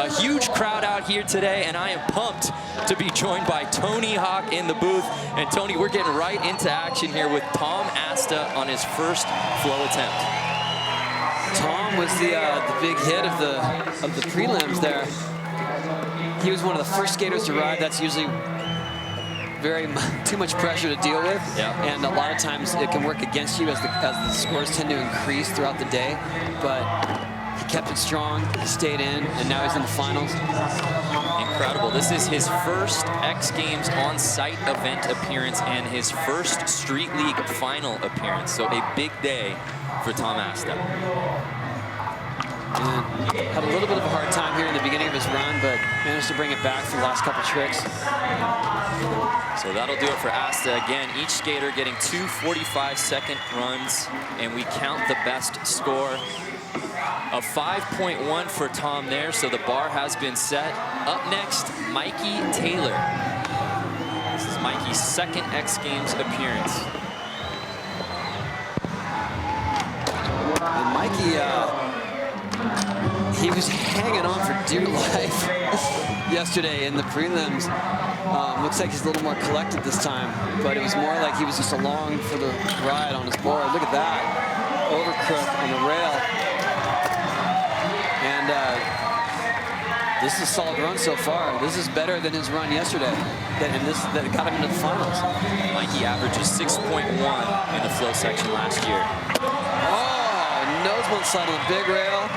A huge crowd out here today, and I am pumped to be joined by Tony Hawk in the booth. And Tony, we're getting right into action here with Tom Asta on his first flow attempt. Tom was the big hit of the prelims there. He was one of the first skaters to ride. That's usually too much pressure to deal with, and a lot of times it can work against you as the scores tend to increase throughout the day. But he kept it strong, he stayed in, and now he's in the finals. Incredible. This is his first X Games on-site event appearance and his first Street League final appearance. So a big day for Tom Asta. And had a little bit of a hard time here in the beginning of his run, but managed to bring it back for the last couple tricks. So that'll do it for Asta. Again, each skater getting 2 45-second runs, and we count the best score. A 5.1 for Tom there, so the bar has been set. Up next, Mikey Taylor. This is Mikey's second X Games appearance. And Mikey, he was hanging on for dear life yesterday in the prelims. Looks like he's a little more collected this time, but it was more like he was just along for the ride on his board. Look at that, overcrook on the rail. And this is a solid run so far. This is better than his run yesterday, and that got him into the finals. Mikey averages 6.1 in the flow section last year. Oh, nose one side on the big rail.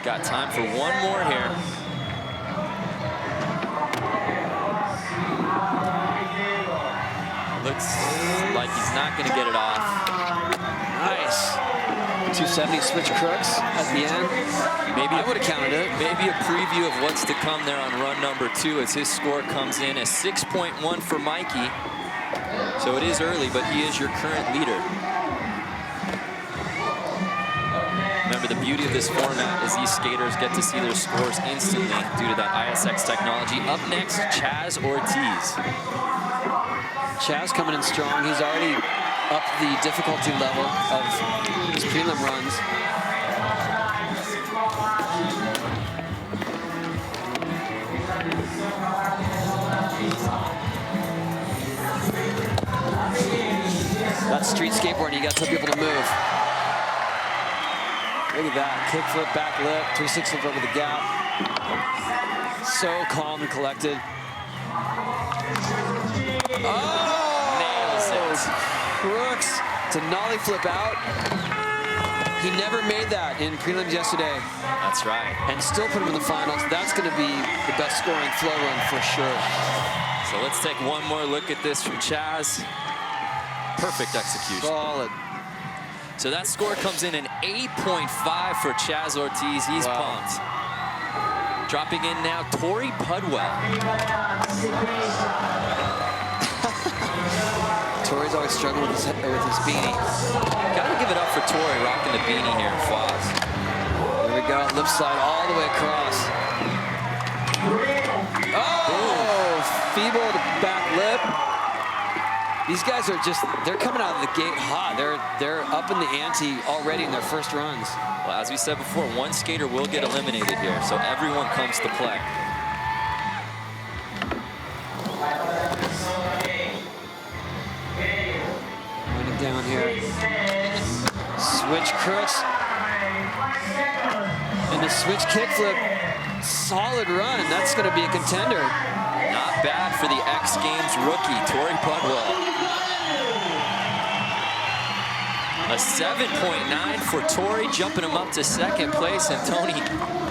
Got time for one more here. Looks like he's not going to get it off. Nice. 270 switch crooks at the end. Maybe I would have counted it. Maybe a preview of what's to come there on run number 2 as his score comes in as 6.1 for Mikey. So it is early, but he is your current leader. Remember, the beauty of this format is these skaters get to see their scores instantly due to that ISX technology. Up next, Chaz Ortiz. Chaz coming in strong. He's already up the difficulty level of his prelim runs. That's street skateboarding. You got to tell people to move. Look at that, kickflip, back lip, 360 over the gap. So calm and collected. Oh! Nails it. Crooks to nollie flip out. He never made that in prelims yesterday. That's right. And still put him in the finals. That's going to be the best scoring flow run for sure. So let's take one more look at this from Chaz. Perfect execution. Solid. So that score comes in an 8.5 for Chaz Ortiz. He's pumped. Dropping in now, Tori Pudwell. Tori's always struggling with his beanie. Gotta give it up for Tori rocking the beanie here in Foz. There we go, lip slide all the way across. Oh, feeble to back lip. These guys are they're coming out of the gate hot. They're up in the ante already in their first runs. Well, as we said before, one skater will get eliminated here, so everyone comes to play. Running down here. Switch crooks. And the switch kickflip. Solid run. That's going to be a contender. Not bad for the X Games rookie, Tori Pudwell. A 7.9 for Tori, jumping him up to second place. And Tony,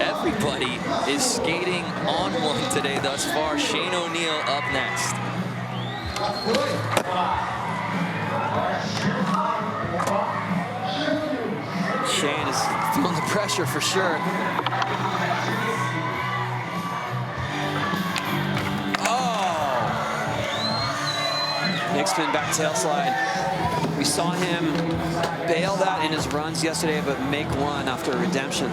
everybody is skating on one today thus far. Shane O'Neill up next. Shane is feeling the pressure for sure. Big spin back tail slide. We saw him bail that in his runs yesterday, but make one after a redemption.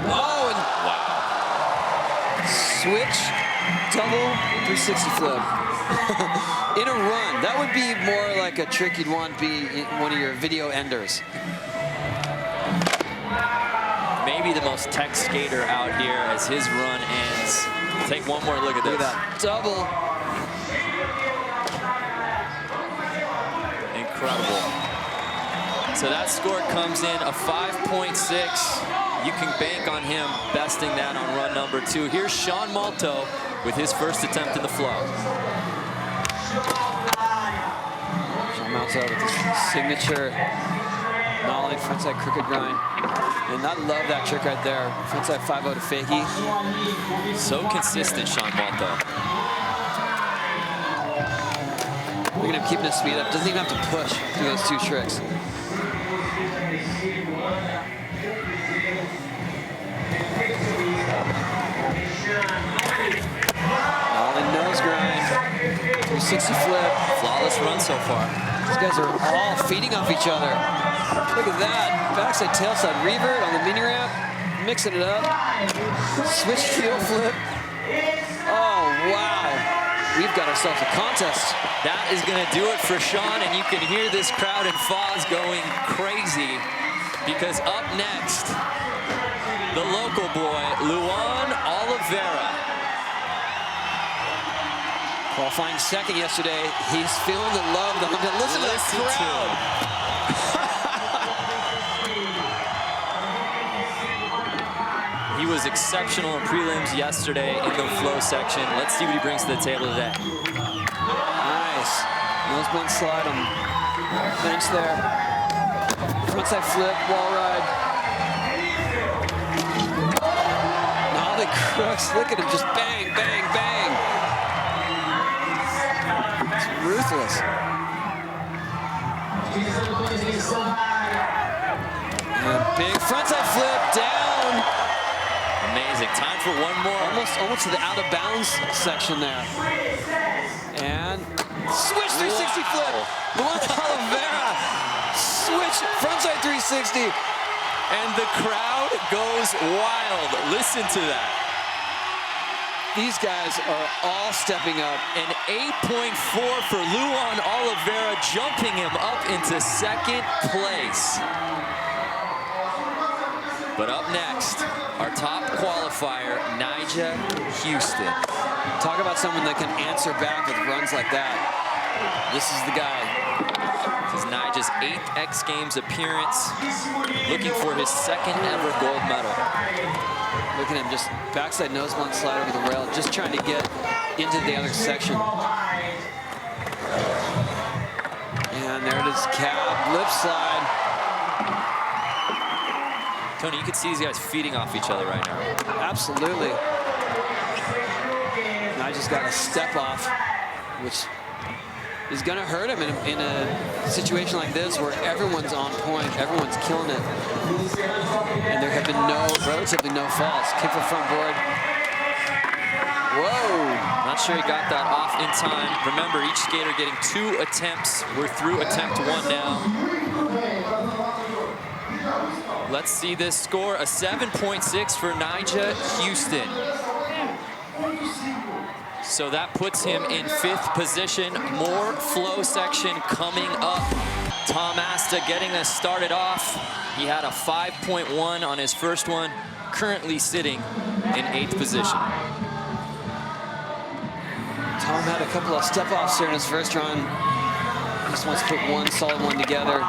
Oh, and wow. Switch, double 360 flip. In a run. That would be more like a trick you'd want to be in one of your video enders. maybe the most tech skater out here as his run ends. Take one more look at this. Look at that double. Incredible. So that score comes in a 5.6. You can bank on him besting that on run number 2. Here's Sean Malto with his first attempt in the flow. Sean Malto with his signature nollie frontside crooked grind. And I love that trick right there. Frontside 5-0 to fakie. So consistent, Sean Malto. Look at him keeping his speed up. Doesn't even have to push through those 2 tricks. Nollie nose grind. 360 flip. Flawless run so far. These guys are all feeding off each other. Look at that. Backside tailside revert on the mini ramp. Mixing it up. Switch heel flip. Oh, wow. We've got ourselves a contest. That is going to do it for Sean, and you can hear this crowd in Foz going crazy because up next, the local boy, Luan Oliveira. Qualifying second yesterday. He's feeling the love. Listen to this crowd. He was exceptional in prelims yesterday in the flow section. Let's see what he brings to the table today. Nice. Nose blunt slide on bench there. Frontside flip, wall ride. Nollie crooks. Look at him just bang, bang, bang. It's ruthless. And big frontside flip down. Amazing. Time for one more. Almost to the out of bounds section there. And switch 360 flip. Luan Oliveira. Switch frontside 360. And the crowd goes wild. Listen to that. These guys are all stepping up. An 8.4 for Luan Oliveira, jumping him up into second place. But up next, our top qualifier, Nyjah Huston. Talk about someone that can answer back with runs like that. This is the guy. This is Nyjah's 8th X Games appearance, looking for his 2nd ever gold medal. Look at him, just backside nose blunt slide over the rail, just trying to get into the other section. And there it is, cab, lip slide. Tony, you can see these guys feeding off each other right now. Absolutely. Nyjah's got a step off, which is going to hurt him in a situation like this where everyone's on point, everyone's killing it. And there have been relatively no faults. Kick for front board. Whoa. Not sure he got that off in time. Remember, each skater getting 2 attempts. We're through attempt 1 now. Let's see this score, a 7.6 for Nyjah Huston. So that puts him in 5th position. More flow section coming up. Tom Asta getting us started off. He had a 5.1 on his first one, currently sitting in 8th position. Tom had a couple of step-offs here in his first run. Just wants to put one solid one together.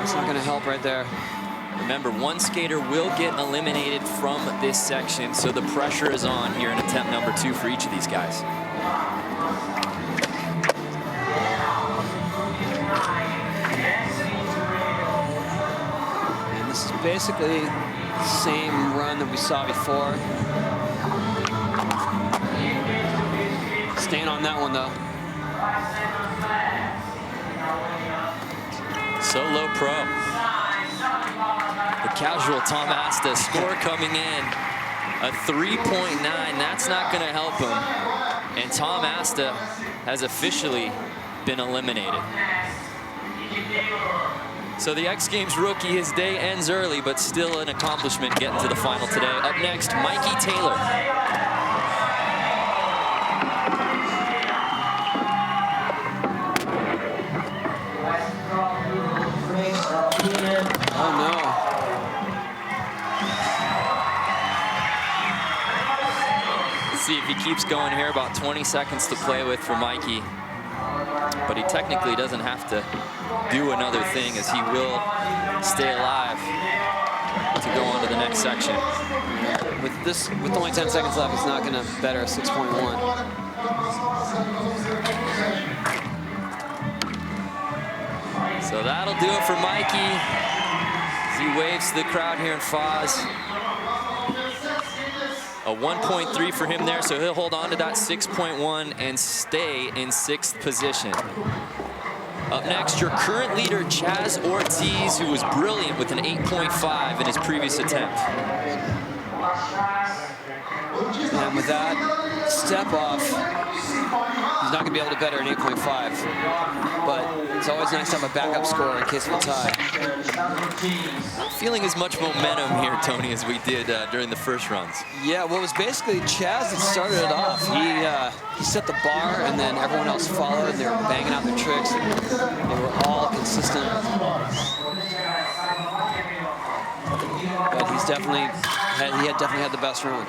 It's not going to help right there. Remember, one skater will get eliminated from this section, so the pressure is on here in attempt number 2 for each of these guys. And this is basically the same run that we saw before. Staying on that one, though. Solo pro. The casual Tom Asta score coming in, a 3.9. That's not going to help him. And Tom Asta has officially been eliminated. So the X Games rookie, his day ends early, but still an accomplishment getting to the final today. Up next, Mikey Taylor. see if he keeps going here. About 20 seconds to play with for Mikey. But he technically doesn't have to do another thing, as he will stay alive to go on to the next section. With only 10 seconds left, he's not going to better a 6.1. So that'll do it for Mikey as he waves to the crowd here in Foz. A 1.3 for him there, so he'll hold on to that 6.1 and stay in 6th position. Up next, your current leader, Chaz Ortiz, who was brilliant with an 8.5 in his previous attempt. And with that step off, he's not going to be able to better an 8.5. But it's always nice to have a backup score in case of a tie. Not feeling as much momentum here, Tony, as we did during the first runs. Yeah, well, it was basically Chaz that started it off. He set the bar, and then everyone else followed, and they were banging out their tricks. And they were all consistent. But he definitely had the best run.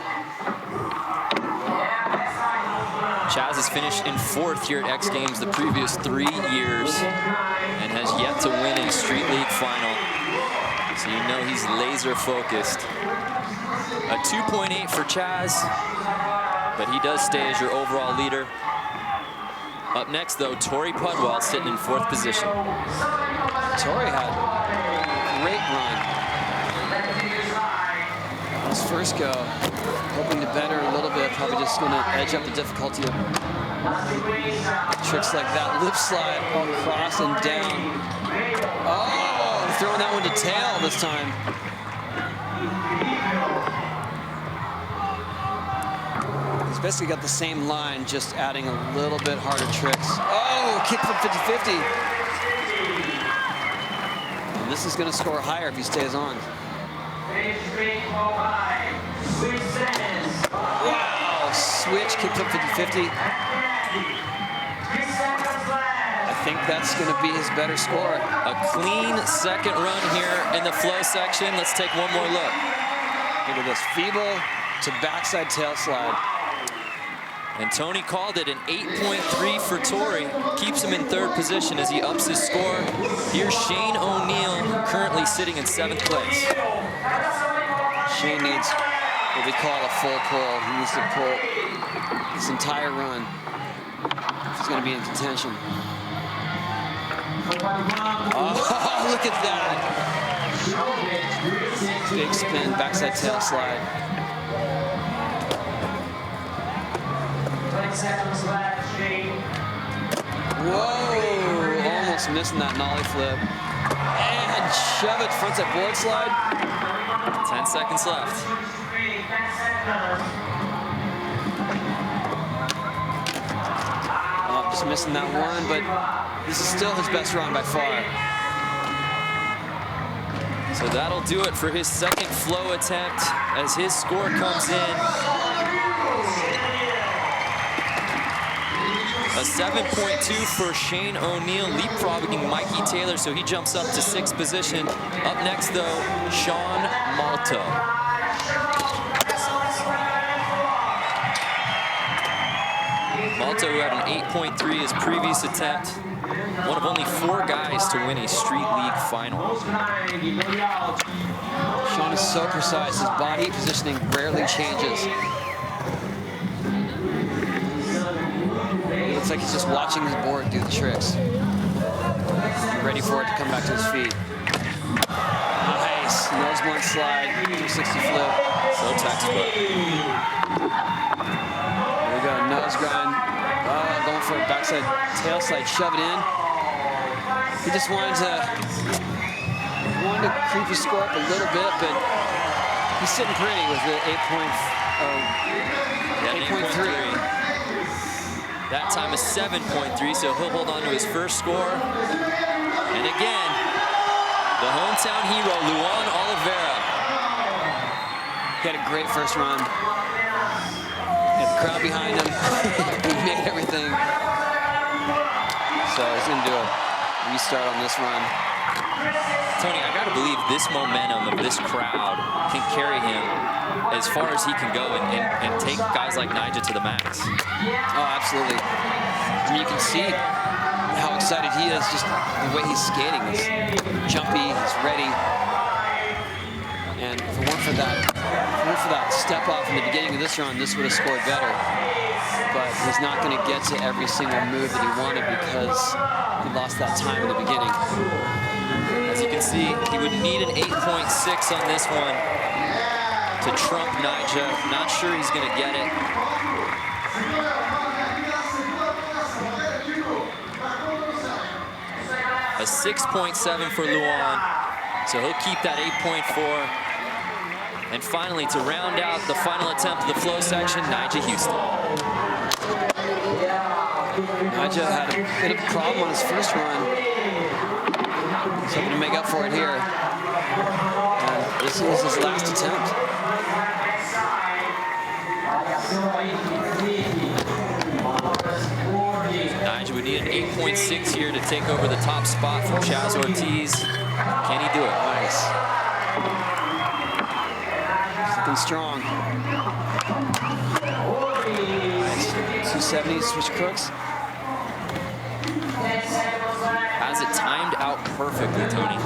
Chaz has finished in 4th here at X Games the previous 3 years and has yet to win a Street League final. So you know he's laser focused. A 2.8 for Chaz, but he does stay as your overall leader. Up next, though, Tori Pudwell sitting in 4th position. Tori had a great run. His first go, hoping to better a little bit, probably just going to edge up the difficulty of tricks like that. Lip slide across and down. Oh, throwing that one to tail this time. He's basically got the same line, just adding a little bit harder tricks. Oh, kickflip 50-50. And this is going to score higher if he stays on. Wow, switch, kickflip 50-50. I think that's going to be his better score. A clean second run here in the flow section. Let's take one more look. Look at this, feeble to backside tail slide. And Tony called it an 8.3 for Torey. Keeps him in 3rd position as he ups his score. Here's Shane O'Neill, currently sitting in 7th place. Shane needs what we call a full pull. He needs to pull this entire run if he's going to be in contention. Oh, look at that. Big spin, backside tail slide. Whoa, almost missing that nollie flip. And shove it, frontside board slide. 10 seconds left. Oh, just missing that one, but this is still his best run by far. So that'll do it for his 2nd flow attempt as his score comes in. A 7.2 for Shane O'Neill, leapfrogging Mikey Taylor, so he jumps up to 6th position. Up next, though, Sean Malto. Malto, who had an 8.3 his previous attempt, one of only 4 guys to win a Street League final. Sean is so precise, his body positioning rarely changes. It looks like he's just watching his board do the tricks. Ready for it to come back to his feet. Nice, nose blunt slide, 360 flip. So textbook. There we go, nose grind. Going for a backside tail slide, shove it in. He just wanted to creep his score up a little bit, but he's sitting pretty with the 8.3. That time a 7.3, so he'll hold on to his first score. And again, the hometown hero, Luan Oliveira. He had a great first run. He had the crowd behind him. He made everything. So he's going to do a restart on this run. Tony, I got to believe this momentum of this crowd can carry him as far as he can go and take guys like Nyjah to the max. Oh, absolutely. I mean, you can see how excited he is, just the way he's skating. He's jumpy, he's ready. And if it weren't for that step off in the beginning of this run, this would have scored better. But he's not going to get to every single move that he wanted because he lost that time in the beginning. As you can see, he would need an 8.6 on this one to trump Nyjah. Not sure he's going to get it. A 6.7 for Luan, so he'll keep that 8.4. And finally, to round out the final attempt of the flow section, Nyjah Huston. Nyjah had a bit of a problem on his first run. He's hoping to make up for it here. And this was his last attempt. Nyjah would need an 8.6 here to take over the top spot from Chaz Ortiz. Can he do it? Nice. Looking strong. Nice. 270 switch crooks. Has it timed out perfectly, Tony. And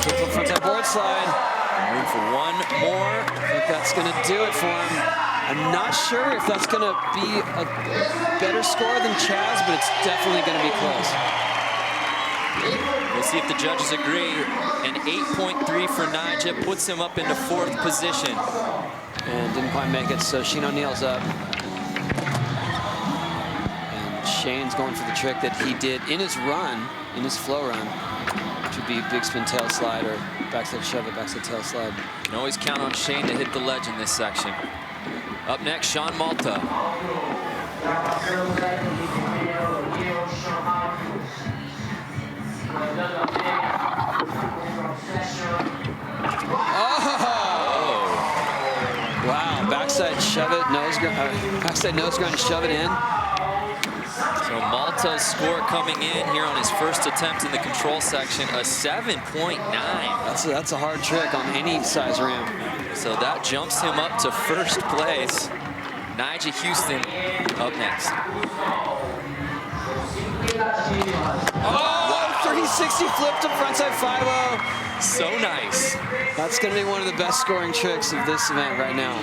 kickflip frontside board slide. Room for one more. I think that's going to do it for him. I'm not sure if that's going to be a better score than Chaz, but it's definitely going to be close. We'll see if the judges agree. An 8.3 for Nyjah puts him up into 4th position. And didn't quite make it, so Shane O'Neill's up. And Shane's going for the trick that he did in his run, in his flow run, which would be big spin tail slide or backside shove it, backside tail slide. You can always count on Shane to hit the ledge in this section. Up next, Sean Malto. Oh! Wow, backside shove it, backside nose grind, shove it in. So Malto's score coming in here on his first attempt in the control section, a 7.9. That's a hard trick on any size ramp. So that jumps him up to 1st place. Nyjah Huston up next. Oh, 360 flip to frontside 5-0. So nice. That's going to be one of the best scoring tricks of this event right now.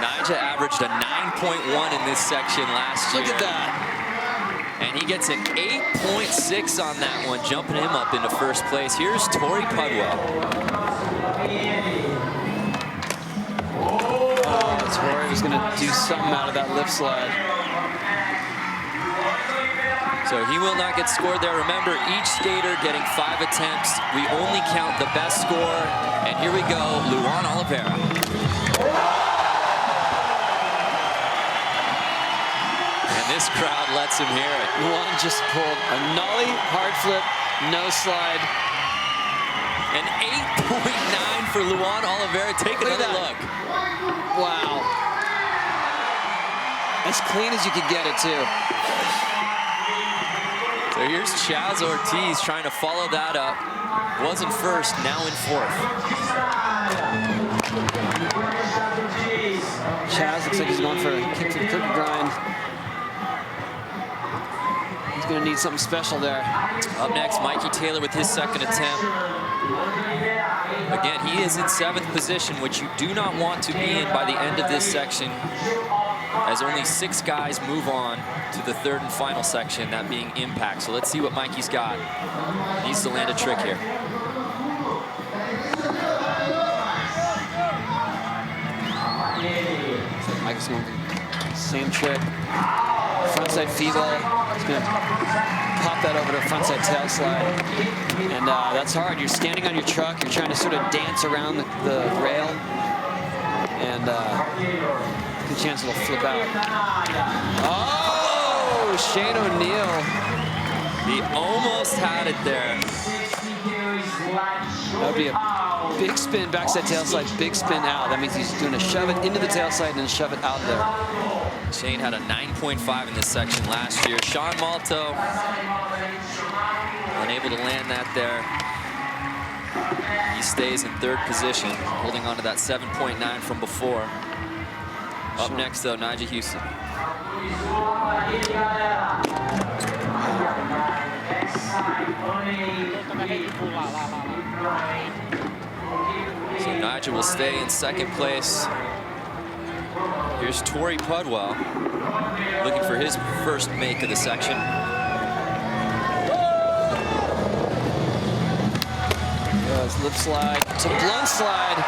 Nyjah averaged a 9.1 in this section last year. Look at that. And he gets an 8.6 on that one, jumping him up into 1st place. Here's Tori Pudwell. Torey was going to do something out of that lip slide. So he will not get scored there. Remember, each skater getting 5 attempts. We only count the best score. And here we go, Luan Oliveira. And this crowd lets him hear it. Luan just pulled a nollie, hard flip, no slide. An 8.9 for Luan Oliveira. Take another look. Wow. As clean as you could get it, too. So here's Chaz Ortiz trying to follow that up. Was in 1st, now in 4th. Chaz looks like he's going for a kick to the cookie grind. He's going to need something special there. Up next, Mikey Taylor with his 2nd attempt. Again, he is in 7th position, which you do not want to be in by the end of this section, as only 6 guys move on to the 3rd and final section, that being impact. So let's see what Mikey's got. Needs to land a trick here. So Mikey's going for the same trick. Frontside feeble. He's going to pop that over to a frontside tail slide. And that's hard. You're standing on your truck. You're trying to sort of dance around the rail. And good chance it'll flip out. Oh, Shane O'Neill. He almost had it there. That would be a big spin, backside tail slide, big spin out. That means he's doing a shove it into the tail slide and then shove it out there. Shane had a 9.5 in this section last year. Sean Malto unable to land that there. He stays in third position, holding on to that 7.9 from before. Up next, though, Nyjah Huston. So Nyjah will stay in second place. Here's Tori Pudwell, looking for his first make of the section. Lip slide to blunt slide.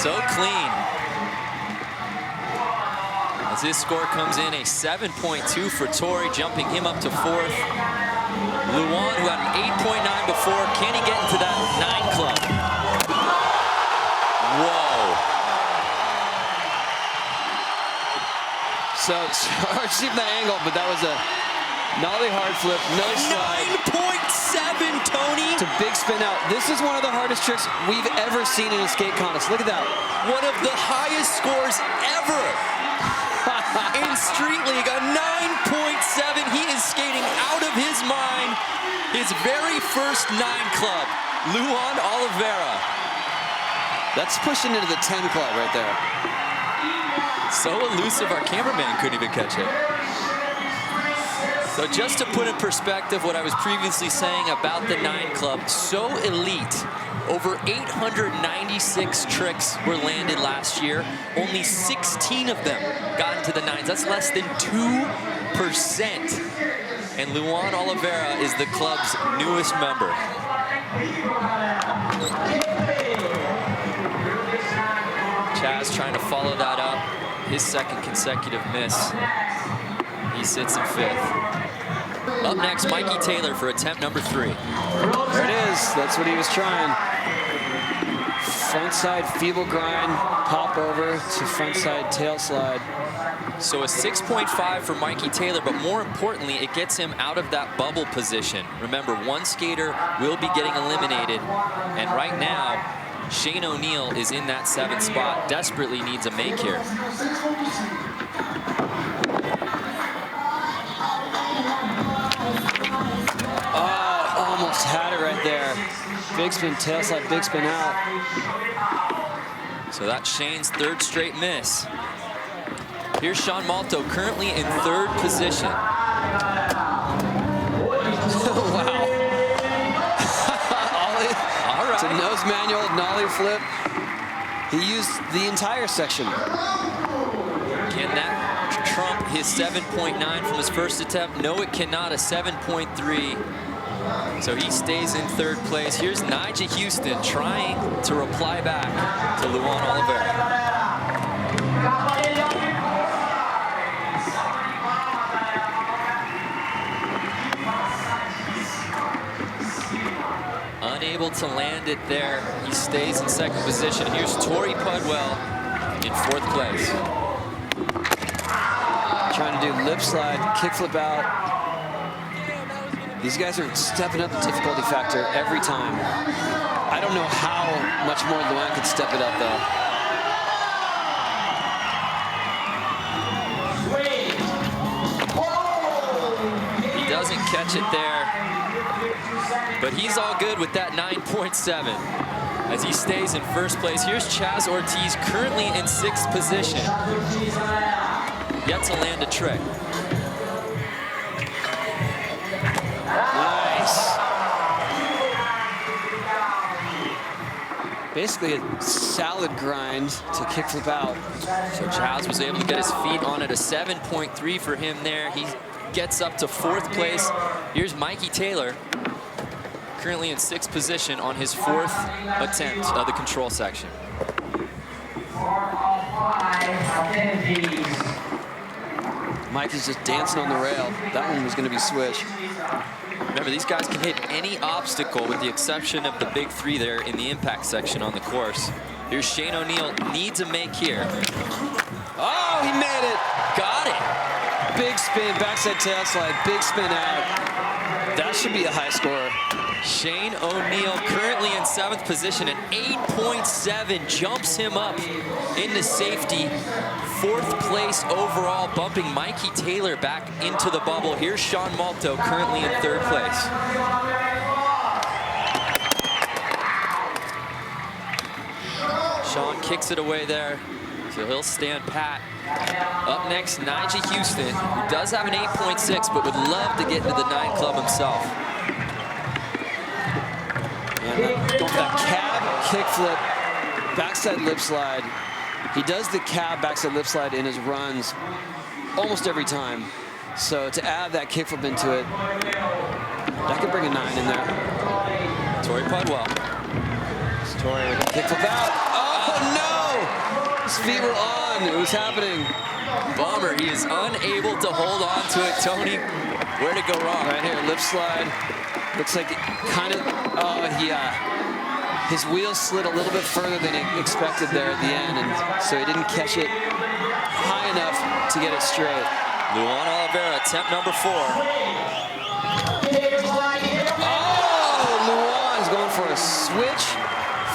So clean. As his score comes in, a 7.2 for Tori, jumping him up to fourth. Luan, who had an 8.9 before, can he get into that 9 club? Whoa. So hard to see from that angle, but that was a nollie hard flip, no slide. 9.7, Tony. To big spin out. This is one of the hardest tricks we've ever seen in a skate contest. Look at that. One of the highest scores ever in Street League, a 9.7. He is skating out of his mind. His very first 9 club, Luan Oliveira. That's pushing into the 10 club right there. So elusive, our cameraman couldn't even catch it. So just to put in perspective what I was previously saying about the 9 club, so elite. Over 896 tricks were landed last year. Only 16 of them got into the 9s. That's less than 2%. And Luan Oliveira is the club's newest member. Chaz trying to follow that up. His second consecutive miss. He sits in 5th. Up next, Mikey Taylor for attempt number 3. There it is. That's what he was trying. Front side feeble grind, pop over to front side tail slide. So a 6.5 for Mikey Taylor, but more importantly, it gets him out of that bubble position. Remember, one skater will be getting eliminated, and right now, Shane O'Neill is in that 7th spot, desperately needs a make here. Almost had it right there. Big spin, tail slide, big spin out. So that's Shane's 3rd straight miss. Here's Sean Malto, currently in 3rd position. Wow. Ollie. All right. It's a nose manual, nollie flip. He used the entire section. Can that trump his 7.9 from his first attempt? No, it cannot. A 7.3. So he stays in 3rd place. Here's Nyjah Huston trying to reply back to Luan Oliveira. Unable to land it there. He stays in 2nd position. Here's Tori Pudwell in 4th place. Trying to do lip slide, kickflip out. These guys are stepping up the difficulty factor every time. I don't know how much more Luan could step it up, though. He doesn't catch it there, but he's all good with that 9.7 as he stays in 1st place. Here's Chaz Ortiz, currently in 6th position. Yet to land a trick. Nice. Basically a salad grind to kickflip out. So Chaz was able to get his feet on it. A 7.3 for him there. He gets up to 4th place. Here's Mikey Taylor, currently in 6th position on his 4th attempt of the control section. Mikey's just dancing on the rail. That one was going to be switch. Remember, these guys can hit any obstacle with the exception of the big 3 there in the impact section on the course. Here's Shane O'Neill, needs a make here. Oh, he made it. Got it. Big spin, backside tail slide, big spin out. That should be a high score. Shane O'Neill currently in 7th position, an 8.7 jumps him up into safety. 4th place overall, bumping Mikey Taylor back into the bubble. Here's Sean Malto, currently in 3rd place. Sean kicks it away there, so he'll stand pat. Up next, Nyjah Huston, who does have an 8.6, but would love to get into the 9 club himself. And going for that cab, kickflip, backside lip slide. He does the cab, backside lip slide in his runs almost every time. So to add that kickflip into it, that could bring a 9 in there. Tori Pudwell. Tori with a kickflip out. Oh no! His feet were on. It was happening. Bummer, he is unable to hold on to it. Tony, where'd it go wrong? Right here, lip slide. Looks like it kind of, his wheel slid a little bit further than he expected there at the end, and so he didn't catch it high enough to get it straight. Luan Oliveira, attempt number 4. Oh, Luan's going for a switch,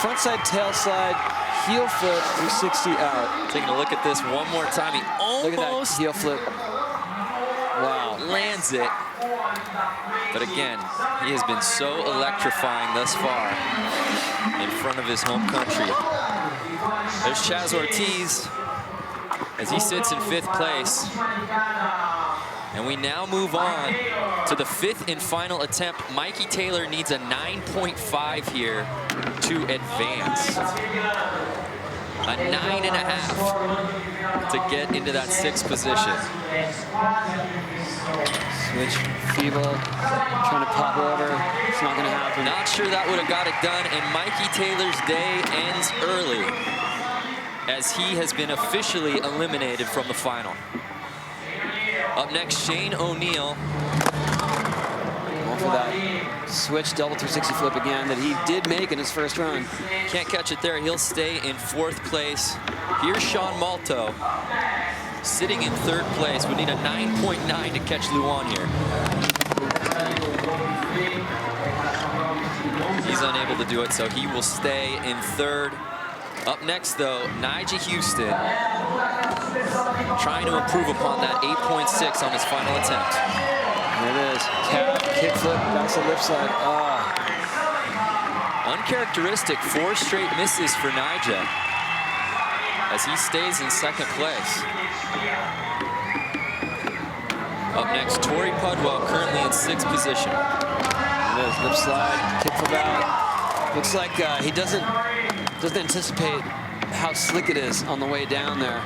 frontside tail slide, heel flip, 360 out. Taking a look at this one more time. He Look at that almost heel flip. Wow. lands it. But again, he has been so electrifying thus far in front of his home country. There's Chaz Ortiz as he sits in 5th place. And we now move on to the 5th and final attempt. Mikey Taylor needs a 9.5 here to advance. A 9.5 to get into that 6th position. Switch, feeble, trying to pop over. It's not going to happen. Not sure that would have got it done, and Mikey Taylor's day ends early as he has been officially eliminated from the final. Up next, Shane O'Neill. Going for that switch double 360 flip again that he did make in his first run. Can't catch it there. He'll stay in 4th place. Here's Sean Malto, sitting in 3rd place. We need a 9.9 to catch Luan here. He's unable to do it, so he will stay in 3rd. Up next, though, Nyjah Huston, trying to improve upon that 8.6 on his final attempt. There it is. Cab, kickflip, backside lip slide. Uncharacteristic 4 straight misses for Nyjah as he stays in 2nd place. Up next, Tori Pudwell, currently in 6th position. There it is, lip slide, kickflip out. Looks like he doesn't anticipate how slick it is on the way down there.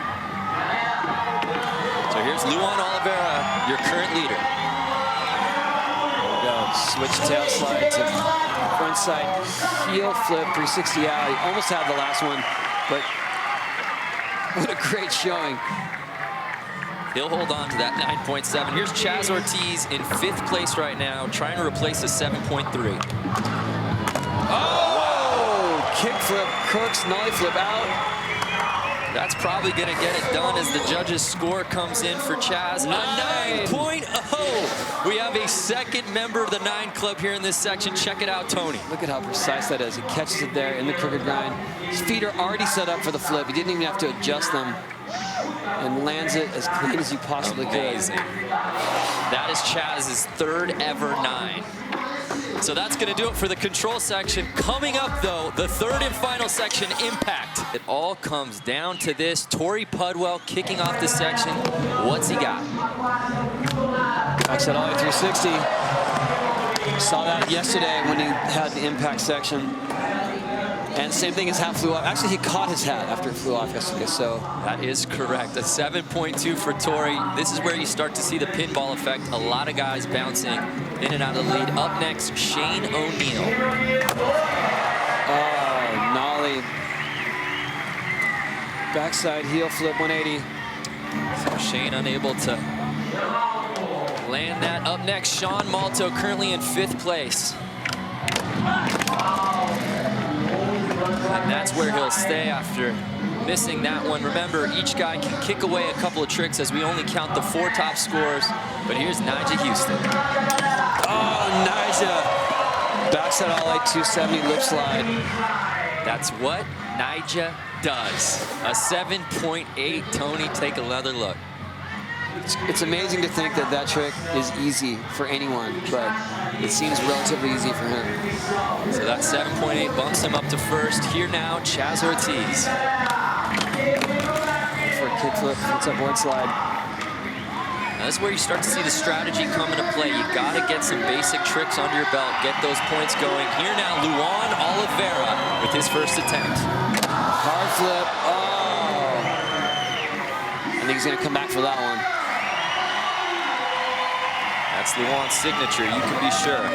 So here's Luan Oliveira, your current leader. There we go. Switch tail slide to front side heel flip, 360 out. He almost had the last one, but what a great showing. He'll hold on to that 9.7. Here's Chaz Ortiz in 5th place right now, trying to replace a 7.3. Kickflip, Kirk's nollie flip out. That's probably going to get it done as the judges' score comes in for Chaz. A 9.0. We have a 2nd member of the 9 club here in this section. Check it out, Tony. Look at how precise that is. He catches it there in the crooked grind. His feet are already set up for the flip. He didn't even have to adjust them, and lands it as clean as he possibly Amazing. could. That is Chaz's 3rd ever 9. So that's going to do it for the control section. Coming up, though, the 3rd and final section, impact. It all comes down to this. Tori Pudwell kicking off the section. What's he got? Backside ollie 360. Saw that yesterday when he had the impact section. And same thing, his hat flew off. Actually, he caught his hat after it flew off yesterday, so. That is correct. A 7.2 for Tori. This is where you start to see the pinball effect. A lot of guys bouncing in and out of the lead. Up next, Shane O'Neill. Oh, nollie. Backside heel flip 180. So Shane unable to land that. Up next, Sean Malto, currently in 5th place. And that's where he'll stay after missing that one. Remember, each guy can kick away a couple of tricks as we only count the 4 top scores. But here's Nyjah Huston. Oh, Nyjah. Backside ollie 270 lip slide. That's what Nyjah does. A 7.8. Tony, take another look. It's amazing to think that that trick is easy for anyone, but it seems relatively easy for him. So that 7.8 bumps him up to first. Here now, Chaz Ortiz. For a kickflip, it's a board slide. Now, this is where you start to see the strategy come into play. You got to get some basic tricks under your belt, get those points going. Here now, Luan Oliveira with his first attempt. Hard flip. Oh. I think he's going to come back for that one. That's Luan's signature, you can be sure.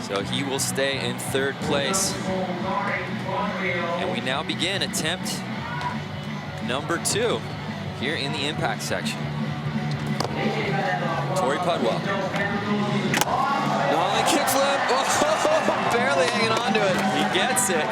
So he will stay in third place. And we now begin attempt number 2 here in the impact section. Tori Pudwell. Nollie kickflip. Oh, barely hanging on to it. He gets it.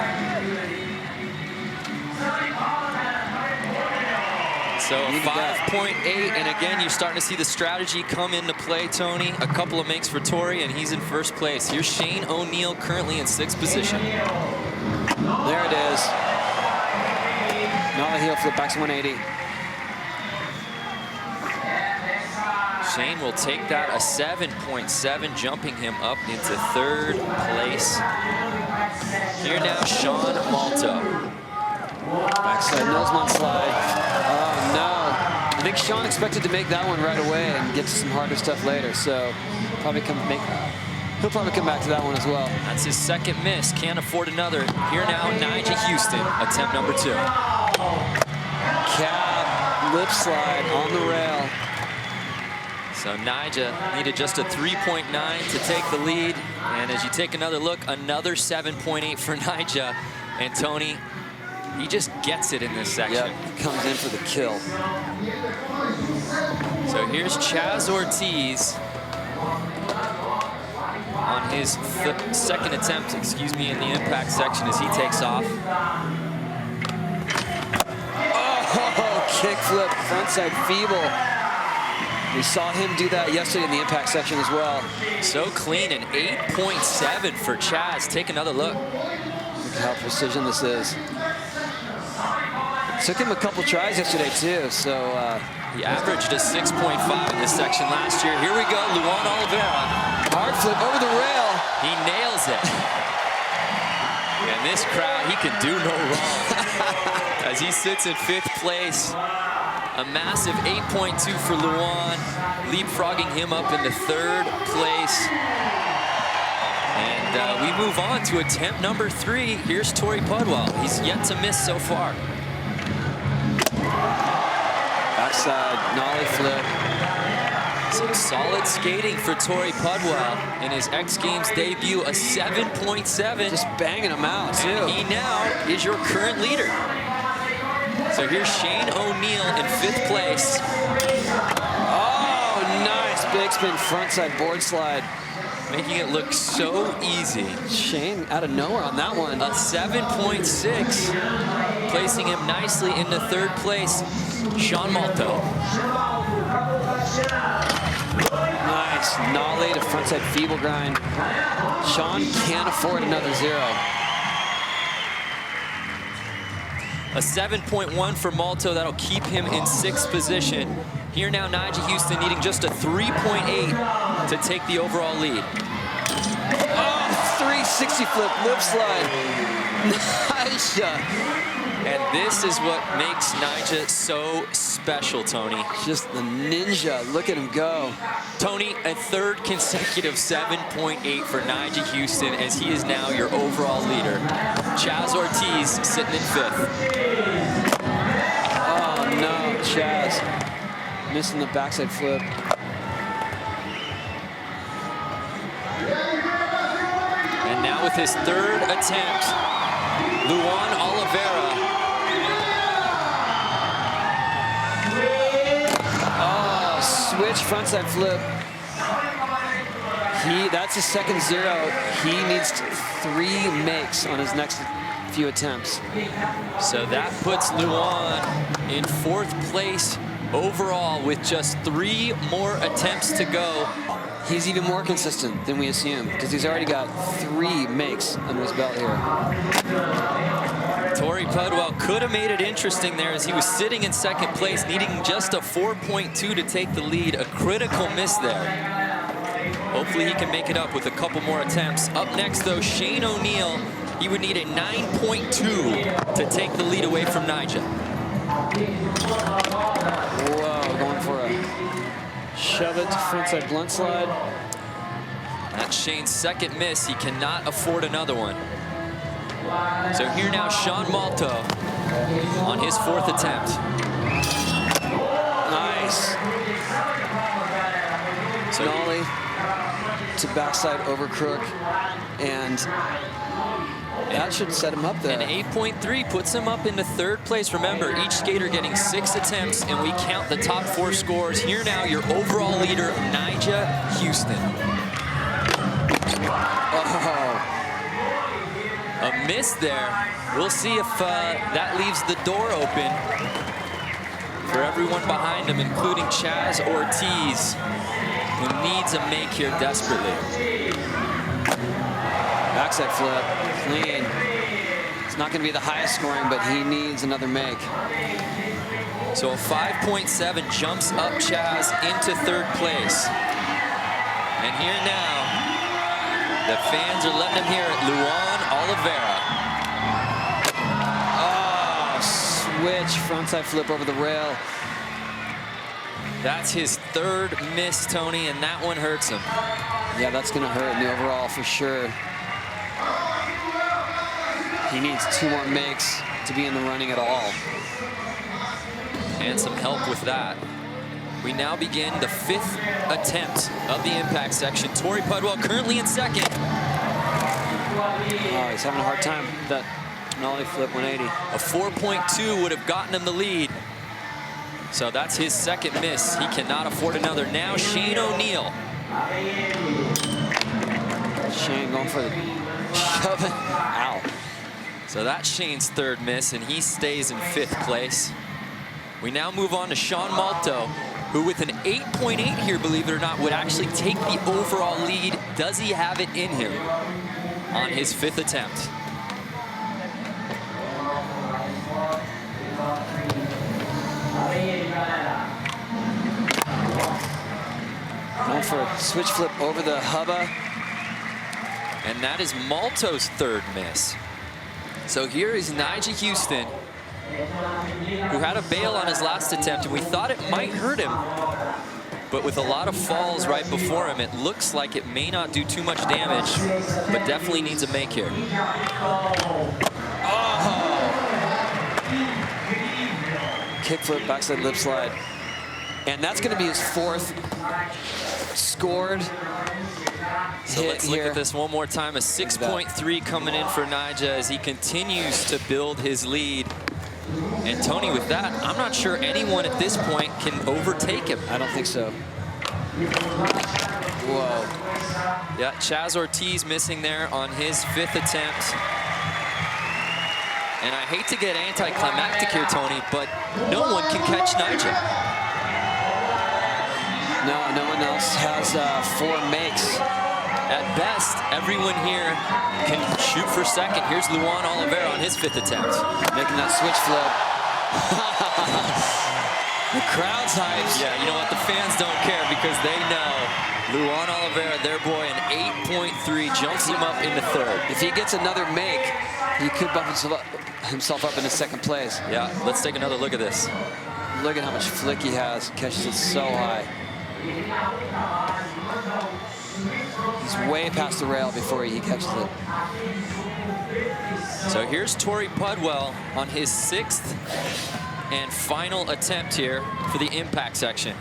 So 5.8, and again, you're starting to see the strategy come into play, Tony. A couple of makes for Torey, and he's in first place. Here's Shane O'Neill, currently in 6th position. There it is. Nollie heel flip, back to 180. Shane will take that, a 7.7, jumping him up into 3rd place. Here now, Sean Malto. Backside noseslide slide. Oh no. I think Sean expected to make that one right away and get to some harder stuff later, so he'll probably come back to that one as well. That's his 2nd miss, can't afford another. Here now, Nyjah Huston, attempt number 2. Cab, lip slide on the rail. So Nyjah needed just a 3.9 to take the lead. And as you take another look, another 7.8 for Nyjah. And Tony, he just gets it in this section. Yep, comes in for the kill. So here's Chaz Ortiz on his 2nd attempt, in the impact section as he takes off. Oh, kickflip, frontside feeble. We saw him do that yesterday in the impact section as well. So clean, an 8.7 for Chaz. Take another look. Look at how precision this is. It took him a couple tries yesterday too, so he averaged a 6.5 in this section last year. Here we go, Luan Oliveira. Hard flip over the rail. He nails it. And this crowd, he can do no wrong. As he sits in 5th place. A massive 8.2 for Luan, leapfrogging him up into 3rd place. And we move on to attempt number 3. Here's Tori Pudwell. He's yet to miss so far. Backside, nollie flip. Some solid skating for Tori Pudwell in his X Games debut, a 7.7. Just banging him out, too. And he now is your current leader. So here's Shane O'Neill in 5th place. Oh, nice big spin frontside board slide. Making it look so easy. Shane out of nowhere on that one. A 7.6, placing him nicely into 3rd place. Sean Malto. Nice, nollie to frontside feeble grind. Sean can't afford another 0. A 7.1 for Malto, that'll keep him in 6th position. Here now, Nyjah Huston needing just a 3.8 to take the overall lead. Oh, 360 flip, lip slide. Nyjah. And this is what makes Nyjah so special, Tony. Just the ninja, look at him go. Tony, a 3rd consecutive 7.8 for Nyjah Huston as he is now your overall leader. Chaz Ortiz sitting in 5th. Oh no, Chaz. Missing the backside flip. And now with his 3rd attempt, Luan Oliveira. Oh, switch frontside flip. That's his 2nd 0. He needs 3 makes on his next few attempts. So that puts Luan in 4th place overall with just 3 more attempts to go. He's even more consistent than we assumed because he's already got 3 makes under his belt here. Tori Pudwell could have made it interesting there as he was sitting in second place, needing just a 4.2 to take the lead. A critical miss there. Hopefully he can make it up with a couple more attempts. Up next, though, Shane O'Neill. He would need a 9.2 to take the lead away from Nyjah. Whoa, going for a shove it to frontside blunt slide. That's Shane's second miss. He cannot afford another one. So here now, Sean Malto on his fourth attempt. Nice. So nollie to backside over crook, and that should set him up there. An 8.3 puts him up into third place. Remember, each skater getting 6 attempts, and we count the top 4 scores. Here now, your overall leader, Nyjah Huston. Oh. A miss there. We'll see if that leaves the door open for everyone behind him, including Chaz Ortiz, who needs a make here desperately. Backside flip, clean. It's not going to be the highest scoring, but he needs another make. So a 5.7 jumps up Chaz into third place. And here now, the fans are letting him hear it. Luan Oliveira. Oh, switch, frontside flip over the rail. That's his third miss, Tony, and that one hurts him. Yeah, that's going to hurt in the overall for sure. He needs 2 more makes to be in the running at all. And some help with that. We now begin the 5th attempt of the impact section. Tori Pudwell currently in second. Oh, he's having a hard time with that nollie flip 180. A 4.2 would have gotten him the lead. So that's his second miss. He cannot afford another. Now Shane O'Neill. Shane going for the shove it. Ow. So that's Shane's third miss, and he stays in 5th place. We now move on to Sean Malto, who with an 8.8 here, believe it or not, would actually take the overall lead. Does he have it in him on his 5th attempt? Going for a switch flip over the hubba. And that is Malto's third miss. So here is Nyjah Huston, who had a bail on his last attempt, and we thought it might hurt him. But with a lot of falls right before him, it looks like it may not do too much damage, but definitely needs a make here. Oh. Kickflip, backside lip slide. And that's going to be his 4th scored So hit let's look here. at this one more time. A 6.3 coming in for Nyjah as he continues to build his lead. And Tony, with that, I'm not sure anyone at this point can overtake him. I don't think so. Whoa. Yeah, Chaz Ortiz missing there on his 5th attempt. And I hate to get anticlimactic here, Tony, but no one can catch Nyjah. No one else has 4 makes. At best, everyone here can shoot for second. Here's Luan Oliveira on his 5th attempt. Making that switch flip. The crowd's hyped. Yeah, you know what? The fans don't care because they know Luan Oliveira, their boy, an 8.3, jumps him up into 3rd. If he gets another make, he could bump himself up into 2nd place. Yeah, let's take another look at this. Look at how much flick he has. Catches it so high. He's way past the rail before he catches it. So here's Tori Pudwell on his 6th and final attempt here for the impact section.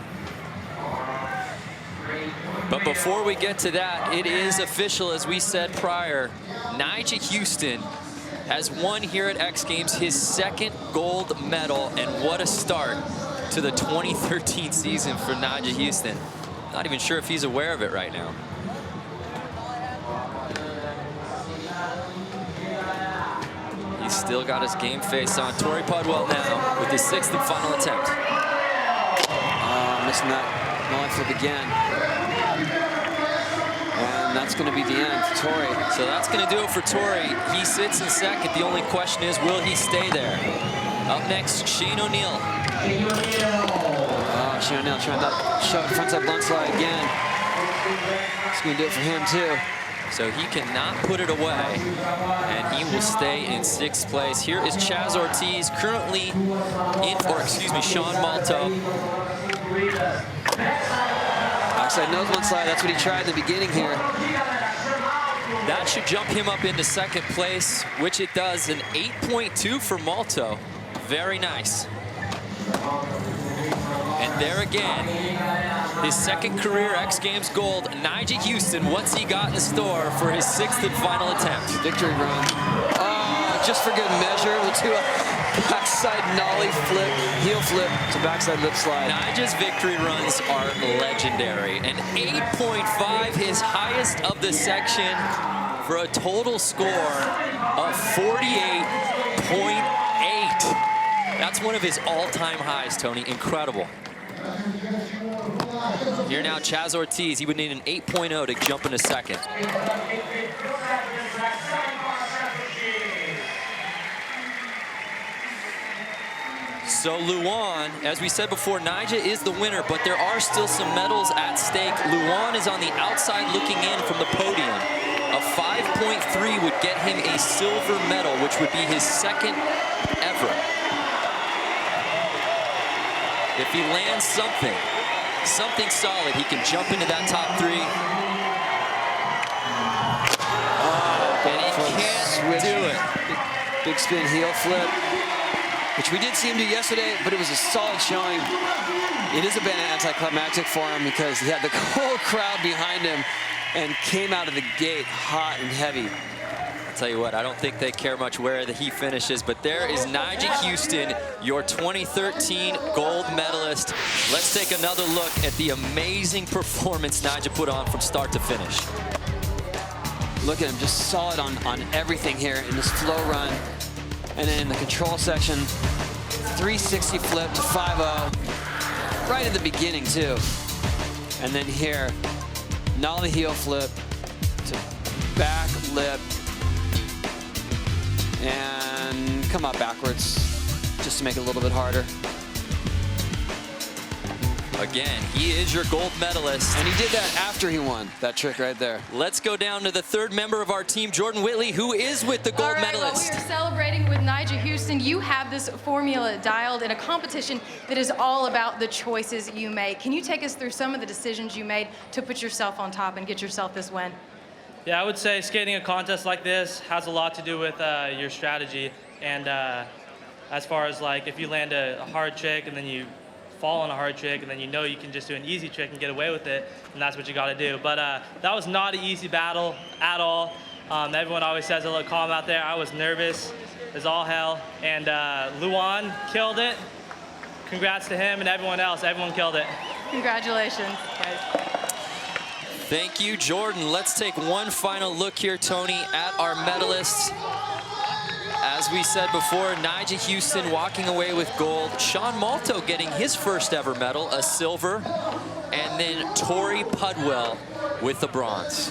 But before we get to that, it is official, as we said prior. Nyjah Huston has won here at X Games his 2nd gold medal, and what a start to the 2013 season for Nyjah Huston. Not even sure if he's aware of it right now. He's still got his game face on. Torey Pudwell now with his 6th and final attempt. Missing that nollie flip again. And and that's going to be the end for Torey. So that's going to do it for Torey. He sits in second. The only question is, will he stay there? Up next, Shane O'Neill. Oh, Shane O'Neill trying to shove frontside blunt slide again. It's going to do it for him, too. So he cannot put it away, and he will stay in 6th place. Here is Chaz Ortiz, currently Sean Malto. Backside nose blunt slide, that's what he tried in the beginning here. That should jump him up into 2nd place, which it does, an 8.2 for Malto. Very nice. And there again, his 2nd career X Games gold, Nyjah Huston. What's he got in store for his 6th and final attempt? Victory run. Oh, just for good measure, we'll do a backside nollie flip, heel flip to backside lip slide. Nyjah's victory runs are legendary. An 8.5, his highest of the section, for a total score of 48.8. That's one of his all-time highs, Tony. Incredible. Here now, Chaz Ortiz. He would need an 8.0 to jump into 2nd. So Luan, as we said before, Nyjah is the winner, but there are still some medals at stake. Luan is on the outside looking in from the podium. A 5.3 would get him a silver medal, which would be his 2nd ever. If he lands something solid, he can jump into that top 3. And he can't do it. Big spin heel flip, which we did see him do yesterday, but it was a solid showing. It is a bit anticlimactic for him because he had the whole crowd behind him and came out of the gate hot and heavy. I'll tell you what, I don't think they care much where he finishes, but there is Nyjah Huston, your 2013 gold medalist. Let's take another look at the amazing performance Nyjah put on from start to finish. Look at him, just solid on everything here in this flow run. And then in the control section, 360 flip to 5.0, right at the beginning too. And then here, nollie heel flip to back lip, and come out backwards, just to make it a little bit harder. Again, he is your gold medalist. And he did that after he won, that trick right there. Let's go down to the 3rd member of our team, Jordan Whitley, who is with the gold medalist. Well, we are celebrating with Nyjah Huston. You have this formula dialed in a competition that is all about the choices you make. Can you take us through some of the decisions you made to put yourself on top and get yourself this win? Yeah, I would say skating a contest like this has a lot to do with your strategy. And as far as like if you land a hard trick and then you fall on a hard trick and then you know you can just do an easy trick and get away with it, and that's what you got to do. But that was not an easy battle at all. Everyone always says a little calm out there. I was nervous as all hell, and Luan killed it. Congrats to him and everyone else. Everyone killed it. Congratulations, guys. Thank you, Jordan. Let's take one final look here, Tony, at our medalists. As we said before, Nyjah Huston walking away with gold. Sean Malto getting his 1st ever medal, a silver. And then Tori Pudwell with the bronze.